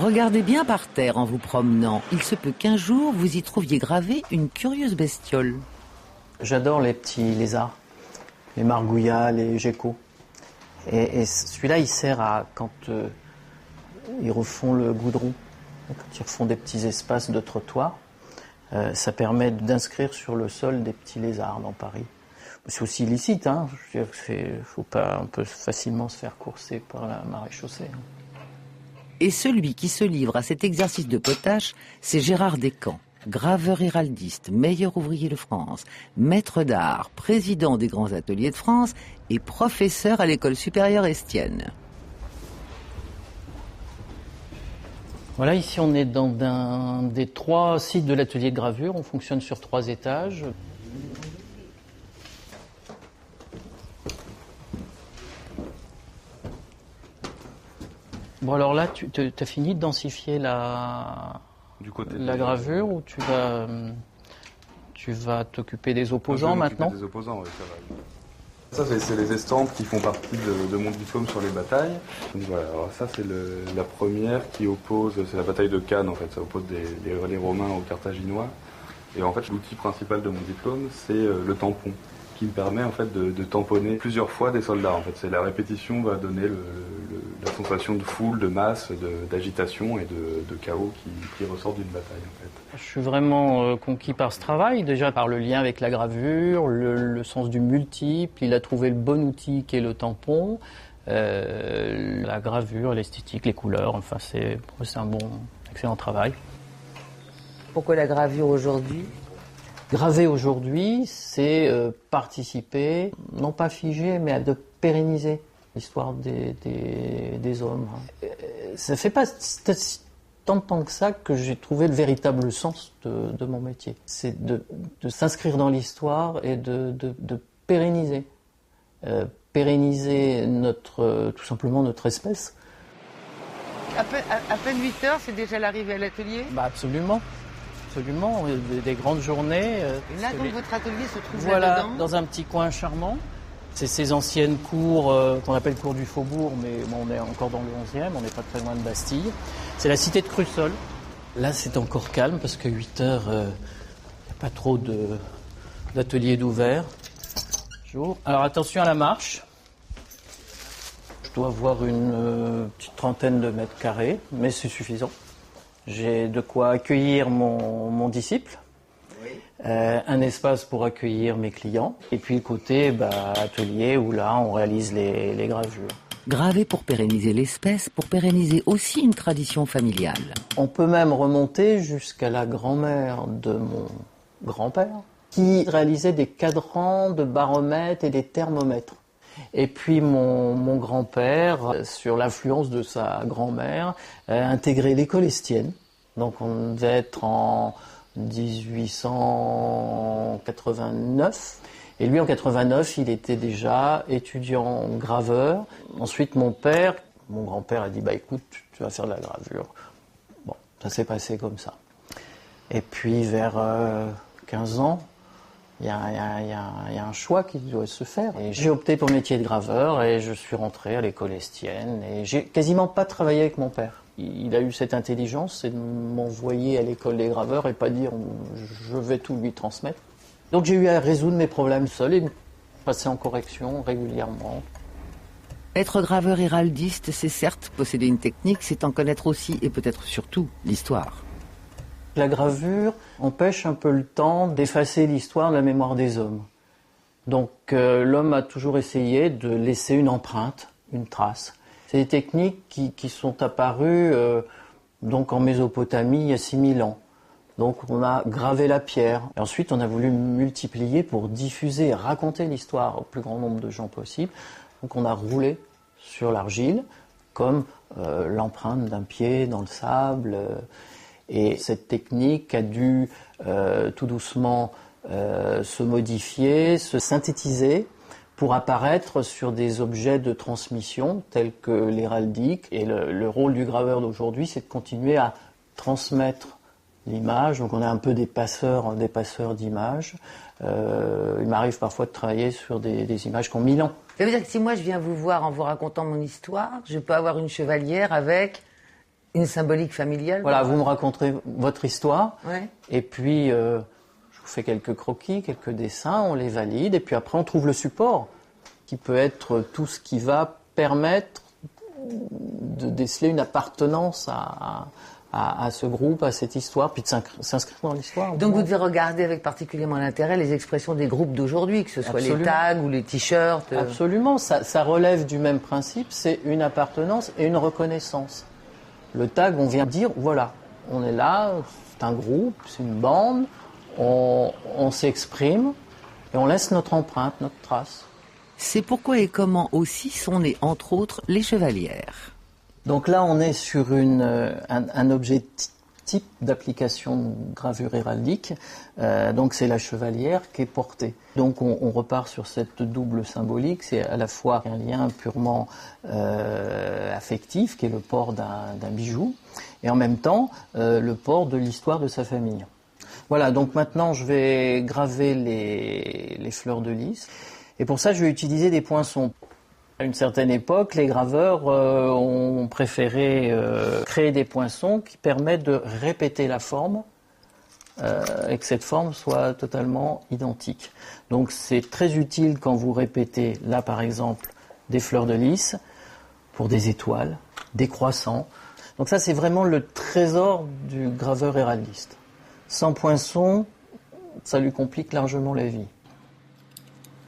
Regardez bien par terre en vous promenant. Il se peut qu'un jour, vous y trouviez gravé une curieuse bestiole. J'adore les petits lézards, les margouillas, les geckos. Et celui-là, il sert à quand ils refont le goudron, quand ils refont des petits espaces de trottoir. Ça permet d'inscrire sur le sol des petits lézards dans Paris. C'est aussi illicite, hein. Je veux dire, faut pas, on peut facilement se faire courser par la maréchaussée. Et celui qui se livre à cet exercice de potache, c'est Gérard Descamps, graveur héraldiste, meilleur ouvrier de France, maître d'art, président des grands ateliers de France et professeur à l'école supérieure Estienne. Voilà, ici on est dans un des 3 sites de l'atelier de gravure. On fonctionne sur 3 étages. Bon, alors là, tu as fini de densifier la gravure ou tu vas t'occuper des opposants maintenant? Des opposants, oui, ça va. Ça, c'est les estampes qui font partie de mon diplôme sur les batailles. Donc voilà, alors ça, c'est la première qui oppose, c'est la bataille de Cannes en fait, ça oppose les Romains aux Carthaginois. Et en fait, l'outil principal de mon diplôme, c'est le tampon, qui me permet en fait de tamponner plusieurs fois des soldats. En fait, c'est la répétition va donner la sensation de foule, de masse, d'agitation et de chaos qui ressort d'une bataille en fait. Je suis vraiment conquis par ce travail, déjà par le lien avec la gravure, le sens du multiple. Il a trouvé le bon outil qui est le tampon, la gravure, l'esthétique, les couleurs. Enfin, c'est un excellent travail. Pourquoi la gravure aujourd'hui ? Graver aujourd'hui, c'est participer, non pas figer, mais à de pérenniser l'histoire des hommes. Ça fait pas tant de temps que ça que j'ai trouvé le véritable sens de mon métier. C'est de s'inscrire dans l'histoire et de pérenniser. Pérenniser tout simplement notre espèce. À peine 8 heures, c'est déjà l'arrivée à l'atelier ? Bah absolument. Absolument, des grandes journées. Et là, donc, votre atelier se trouve voilà, là-dedans ? Dans un petit coin charmant. C'est ces anciennes cours qu'on appelle cours du Faubourg, mais bon, on est encore dans le 11e, on n'est pas très loin de Bastille. C'est la cité de Crussol. Là, c'est encore calme parce que 8 heures, il n'y a pas trop d'ateliers d'ouvert. Alors attention à la marche. Je dois avoir une petite trentaine de mètres carrés, mais c'est suffisant. J'ai de quoi accueillir mon disciple, un espace pour accueillir mes clients, et puis le côté atelier où là on réalise les gravures. Graver pour pérenniser l'espèce, pour pérenniser aussi une tradition familiale. On peut même remonter jusqu'à la grand-mère de mon grand-père, qui réalisait des cadrans de baromètres et des thermomètres. Et puis mon grand-père, sur l'influence de sa grand-mère, a intégré l'école Estienne. Donc on devait être en 1889. Et lui, en 89, il était déjà étudiant graveur. Ensuite, mon grand-père a dit, écoute, tu vas faire de la gravure. Bon, ça s'est passé comme ça. Et puis vers 15 ans, il y a un choix qui doit se faire. Et j'ai opté pour le métier de graveur et je suis rentré à l'école Estienne. Et j'ai quasiment pas travaillé avec mon père. Il a eu cette intelligence, c'est de m'envoyer à l'école des graveurs et pas dire je vais tout lui transmettre. Donc j'ai eu à résoudre mes problèmes seul et passer en correction régulièrement. Être graveur héraldiste, c'est certes posséder une technique, c'est en connaître aussi et peut-être surtout l'histoire. La gravure empêche un peu le temps d'effacer l'histoire de la mémoire des hommes. Donc l'homme a toujours essayé de laisser une empreinte, une trace. C'est des techniques qui sont apparues donc en Mésopotamie il y a 6000 ans. Donc on a gravé la pierre. Et ensuite on a voulu multiplier pour diffuser et raconter l'histoire au plus grand nombre de gens possible. Donc on a roulé sur l'argile comme l'empreinte d'un pied dans le sable. Et cette technique a dû tout doucement se modifier, se synthétiser pour apparaître sur des objets de transmission tels que l'héraldique. Et le rôle du graveur d'aujourd'hui, c'est de continuer à transmettre l'image. Donc on est un peu des passeurs d'images. Il m'arrive parfois de travailler sur des images qui ont 1000 ans. Ça veut dire que si moi je viens vous voir en vous racontant mon histoire, je peux avoir une chevalière avec Une symbolique familiale. Voilà, vous me raconterez votre histoire, Ouais. et puis je vous fais quelques croquis, quelques dessins, on les valide, et puis après on trouve le support, qui peut être tout ce qui va permettre de déceler une appartenance à ce groupe, à cette histoire, puis de s'inscrire dans l'histoire. Donc vous devez regarder avec particulièrement l'intérêt les expressions des groupes d'aujourd'hui, que ce soit Absolument. les tags ou les t-shirts. Absolument, ça relève du même principe, c'est une appartenance et une reconnaissance. Le tag, on vient dire, voilà, on est là, c'est un groupe, c'est une bande, on s'exprime et on laisse notre empreinte, notre trace. C'est pourquoi et comment aussi sont nées, entre autres, les chevalières. Donc là, on est sur un objet type d'application de gravure héraldique. Donc c'est la chevalière qui est portée. Donc on repart sur cette double symbolique. C'est à la fois un lien purement affectif, qui est le port d'un bijou, et en même temps le port de l'histoire de sa famille. Voilà, donc maintenant je vais graver les fleurs de lys. Et pour ça, je vais utiliser des poinçons. À une certaine époque, les graveurs ont préféré créer des poinçons qui permettent de répéter la forme et que cette forme soit totalement identique. Donc c'est très utile quand vous répétez, là par exemple, des fleurs de lys pour des étoiles, des croissants. Donc ça, c'est vraiment le trésor du graveur héraldiste. Sans poinçons, ça lui complique largement la vie.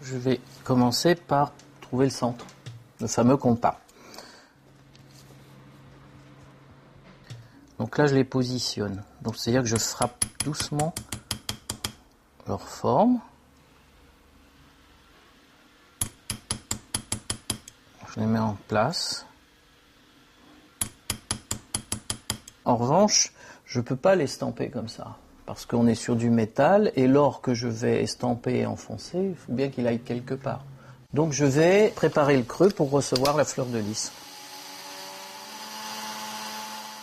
Je vais commencer par trouver le centre, le fameux compas. Donc là, je les positionne. Donc c'est-à-dire que je frappe doucement leur forme. Je les mets en place. En revanche, je ne peux pas l'estamper comme ça, parce qu'on est sur du métal, et l'or que je vais estamper et enfoncer, il faut bien qu'il aille quelque part. Donc je vais préparer le creux pour recevoir la fleur de lys.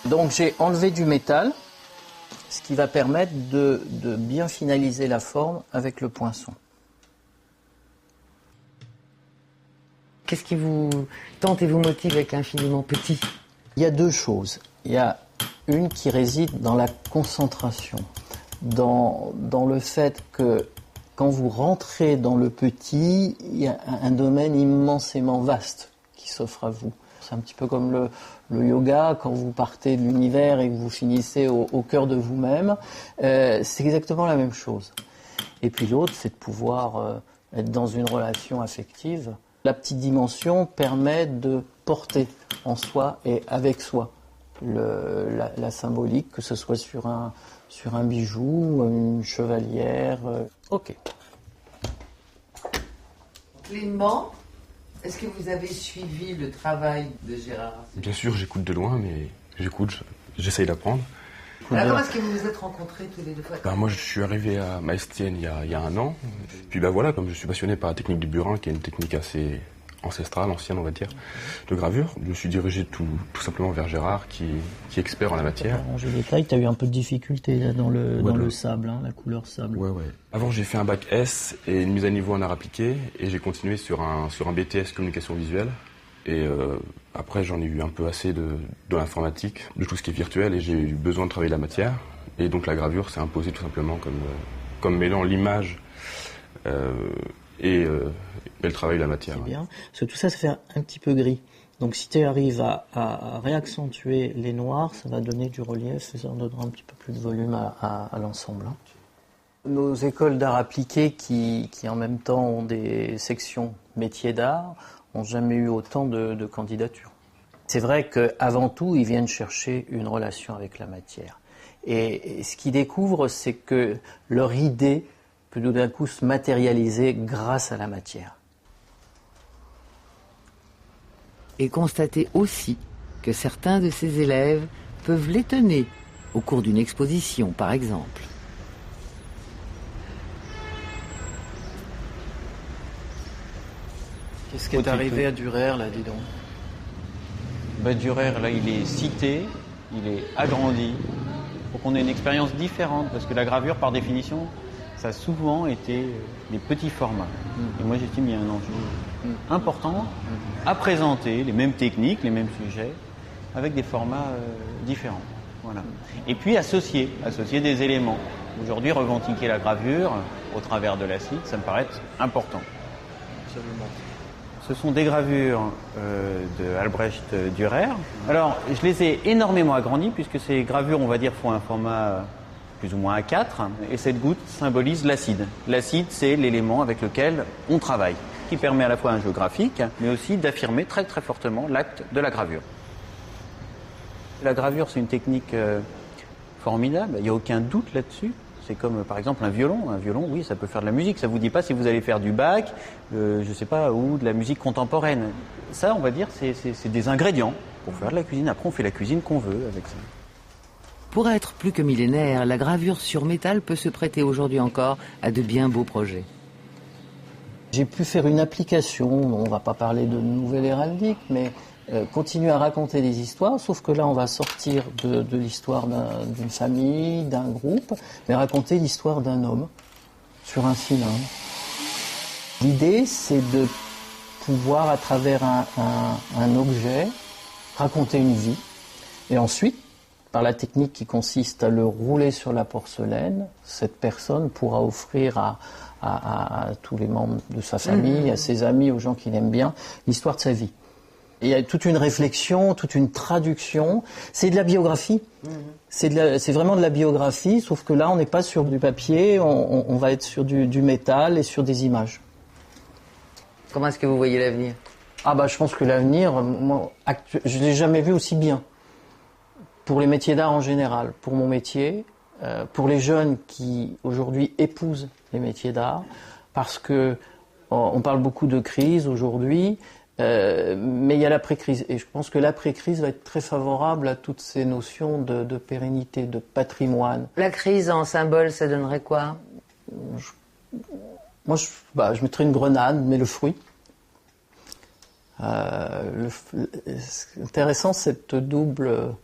Donc j'ai enlevé du métal, ce qui va permettre de bien finaliser la forme avec le poinçon. Qu'est-ce qui vous tente et vous motive avec l'infiniment petit? Il y a deux choses. Il y a une qui réside dans la concentration, dans le fait que quand vous rentrez dans le petit, il y a un domaine immensément vaste qui s'offre à vous. C'est un petit peu comme le yoga, quand vous partez de l'univers et que vous finissez au cœur de vous-même. C'est exactement la même chose. Et puis l'autre, c'est de pouvoir être dans une relation affective. La petite dimension permet de porter en soi et avec soi la symbolique, que ce soit sur un bijou, une chevalière. Ok. Clément, est-ce que vous avez suivi le travail de Gérard? Bien sûr, j'écoute de loin, mais j'essaye d'apprendre. Alors comment est-ce que vous vous êtes rencontrés tous les deux fois? Moi, je suis arrivé à Maestienne il y a un an. Puis voilà, comme je suis passionné par la technique du burin, qui est une technique assez ancestrale, ancienne, on va dire, de gravure, je me suis dirigé tout simplement vers Gérard, qui est expert en la matière. Pour ranger les tailles, tu as eu un peu de difficulté là, dans le sable, hein, la couleur sable. Ouais. Avant, j'ai fait un bac S et une mise à niveau en art appliqué, et j'ai continué sur un BTS communication visuelle. Et après, j'en ai eu un peu assez de l'informatique, de tout ce qui est virtuel, et j'ai eu besoin de travailler la matière. Et donc la gravure s'est imposée tout simplement comme mêlant l'image et le travail de la matière. C'est bien, parce que tout ça, ça fait un petit peu gris. Donc si tu arrives à réaccentuer les noirs, ça va donner du relief, ça donnera un petit peu plus de volume à l'ensemble. Hein. Nos écoles d'art appliqué qui en même temps ont des sections métiers d'art n'ont jamais eu autant de candidatures. C'est vrai qu'avant tout, ils viennent chercher une relation avec la matière. Et ce qu'ils découvrent, c'est que leur idée peut tout d'un coup se matérialiser grâce à la matière. Et constater aussi que certains de ses élèves peuvent l'étonner au cours d'une exposition, par exemple. Qu'est-ce qui est arrivé à Durer, là, dis donc? Durer, là, il est cité, il est agrandi. Il faut qu'on ait une expérience différente, parce que la gravure, par définition, ça a souvent été des petits formats. Et moi, j'estime qu'il y a un enjeu important à présenter les mêmes techniques, les mêmes sujets, avec des formats différents. Voilà. Et puis associer des éléments. Aujourd'hui, revendiquer la gravure au travers de l'acide, ça me paraît important. Absolument. Ce sont des gravures de Albrecht Dürer. Alors, je les ai énormément agrandies puisque ces gravures, on va dire, font un format plus ou moins A4. Et cette goutte symbolise l'acide. L'acide, c'est l'élément avec lequel on travaille, qui permet à la fois un jeu graphique, mais aussi d'affirmer très très fortement l'acte de la gravure. La gravure, c'est une technique formidable, il n'y a aucun doute là-dessus. C'est comme par exemple un violon. Un violon, oui, ça peut faire de la musique. Ça ne vous dit pas si vous allez faire du Bach, je ne sais pas, ou de la musique contemporaine. Ça, on va dire, c'est des ingrédients pour faire de la cuisine. Après, on fait la cuisine qu'on veut avec ça. Pour être plus que millénaire, la gravure sur métal peut se prêter aujourd'hui encore à de bien beaux projets. J'ai pu faire une application, on ne va pas parler de nouvelle héraldique, mais continuer à raconter des histoires, sauf que là on va sortir de l'histoire d'une famille, d'un groupe, mais raconter l'histoire d'un homme sur un cylindre. L'idée, c'est de pouvoir, à travers un objet, raconter une vie, et ensuite, par la technique qui consiste à le rouler sur la porcelaine, cette personne pourra offrir à tous les membres de sa famille, à ses amis, aux gens qu'il aime bien, l'histoire de sa vie. Et il y a toute une réflexion, toute une traduction. C'est de la biographie. C'est vraiment de la biographie, sauf que là, on n'est pas sur du papier, on va être sur du métal et sur des images. Comment est-ce que vous voyez l'avenir ? Je pense que l'avenir, moi, je ne l'ai jamais vu aussi bien. Pour les métiers d'art en général, pour mon métier, pour les jeunes qui aujourd'hui épousent les métiers d'art, parce que on parle beaucoup de crise aujourd'hui, mais il y a l'après-crise. Et je pense que l'après-crise va être très favorable à toutes ces notions de pérennité, de patrimoine. La crise en symbole, ça donnerait quoi ? Moi, je mettrais une grenade, mais le fruit. Intéressant, cette double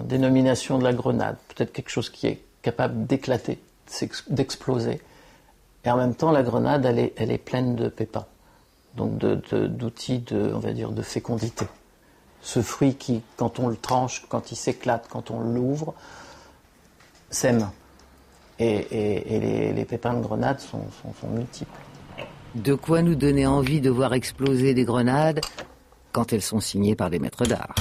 dénomination de la grenade. Peut-être quelque chose qui est capable d'éclater, d'exploser. Et en même temps, la grenade, elle est pleine de pépins. Donc d'outils on va dire, de fécondité. Ce fruit qui, quand on le tranche, quand il s'éclate, quand on l'ouvre, sème. Et les pépins de grenade sont multiples. De quoi nous donner envie de voir exploser des grenades quand elles sont signées par des maîtres d'art.